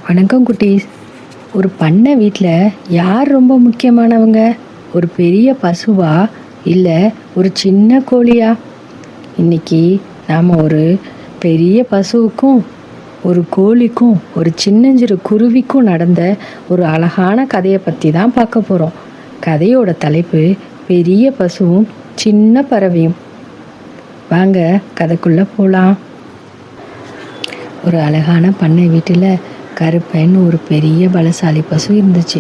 வணக்கம் குட்டீஸ். ஒரு பண்ணை வீட்டில் யார் ரொம்ப முக்கியமானவங்க? ஒரு பெரிய பசுவா இல்லை ஒரு சின்ன கோழியா? இன்னைக்கு நாம் ஒரு பெரிய பசுவுக்கும் ஒரு கோழிக்கும் ஒரு சின்னஞ்சிறு குருவிக்கும் நடந்த ஒரு அழகான கதையை பற்றி தான் பார்க்க போகிறோம். கதையோட தலைப்பு பெரிய பசுவும் சின்ன பறவையும். வாங்க கதைக்குள்ளே போகலாம். ஒரு அழகான பண்ணை வீட்டில் கருப்பன் ஒரு பெரிய பலசாலி பசு இருந்துச்சு.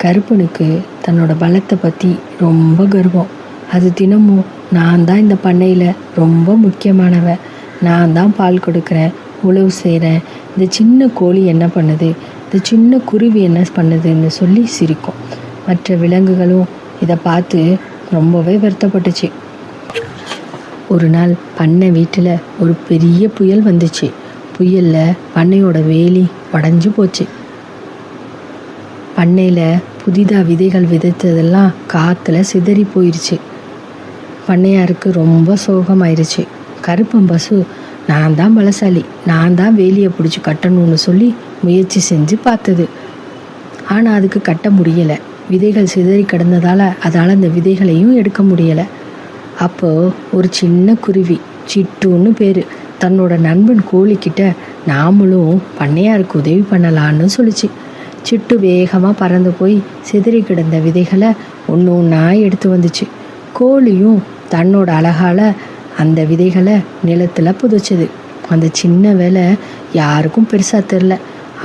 கருப்பனுக்கு தன்னோட பலத்தை பற்றி ரொம்ப கர்வம். அது தினமும் நான் தான் இந்த பண்ணையில் ரொம்ப முக்கியமானவன், நான் தான் பால் கொடுக்குறேன், உழவு செய்கிறேன், இந்த சின்ன கோழி என்ன பண்ணுது, இந்த சின்ன குருவி என்ன பண்ணுதுன்னு சொல்லி சிரிக்கும். மற்ற விலங்குகளும் இதை பார்த்து ரொம்பவே வருத்தப்பட்டுச்சு. ஒரு நாள் பண்ணை வீட்டில் ஒரு பெரிய புயல் வந்துச்சு. புயலில் பண்ணையோட வேலி உடஞ்சி போச்சு. பண்ணையில் புதிதாக விதைகள் விதைத்ததெல்லாம் காற்றுல சிதறி போயிடுச்சு. பண்ணையாருக்கு ரொம்ப சோகமாயிருச்சு. கருப்பன் பசு நான் தான் பலசாலி, நான் தான் வேலியை பிடிச்சி கட்டணும்னு சொல்லி முயற்சி செஞ்சு பார்த்தது. ஆனால் அதுக்கு கட்ட முடியலை. விதைகள் சிதறி கிடந்ததால் அதால் அந்த விதைகளையும் எடுக்க முடியலை. அப்போது ஒரு சின்ன குருவி, சிட்டுன்னு பேர், தன்னோட நண்பன் கோழிக்கிட்ட நாமளும் பண்ணையாருக்கு உதவி பண்ணலான்னு சொல்லிச்சு. சிட்டு வேகமாக பறந்து போய் சிதறி கிடந்த விதைகளை ஒன்று ஒன்றா எடுத்து வந்துச்சு. கோழியும் தன்னோட அழகால் அந்த விதைகளை நிலத்தில் புதைச்சது. அந்த சின்ன வேலை யாருக்கும் பெருசாக தெரில,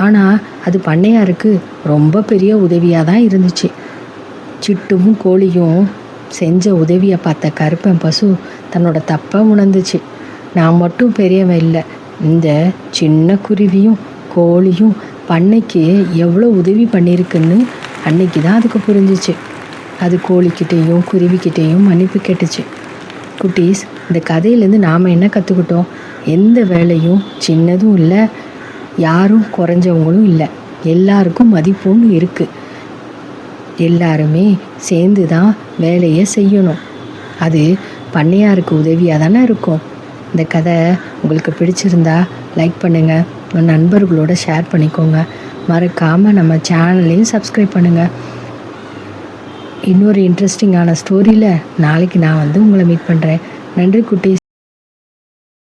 ஆனால் அது பண்ணையாருக்கு ரொம்ப பெரிய உதவியாக தான் இருந்துச்சு. சிட்டுவும் கோழியும் செஞ்ச உதவியை பார்த்த கருப்பன் பசு தன்னோட தப்பை உணர்ந்துச்சு. நான் மட்டும் பெரியவன் இல்லை, இந்த சின்ன குருவியும் கோழியும் பண்ணைக்கு எவ்வளோ உதவி பண்ணியிருக்குன்னு அன்னைக்கு தான் அதுக்கு புரிஞ்சிச்சு. அது கோழிக்கிட்டேயும் குருவிக்கிட்டேயும் மன்னிப்பு கேட்டுச்சு. குட்டீஸ், இந்த கதையிலேருந்து நாம் என்ன கற்றுக்கிட்டோம்? எந்த வேலையும் சின்னதும் இல்லை, யாரும் குறைஞ்சவங்களும் இல்லை, எல்லாருக்கும் மதிப்பும் இருக்குது. எல்லாருமே சேர்ந்து தான் வேலையை செய்யணும். அது பண்ணையாருக்கு உதவியாக தானே இருக்கும். இந்த கதை உங்களுக்கு பிடிச்சிருந்தா லைக் பண்ணுங்கள், உங்கள் நண்பர்களோட ஷேர் பண்ணிக்கோங்க. மறக்காமல் நம்ம சேனலையும் சப்ஸ்கிரைப் பண்ணுங்கள். இன்னொரு இன்ட்ரெஸ்டிங்கான ஸ்டோரியில் நாளைக்கு நான் உங்களை மீட் பண்ணுறேன். நன்றி குட்டீஸ்.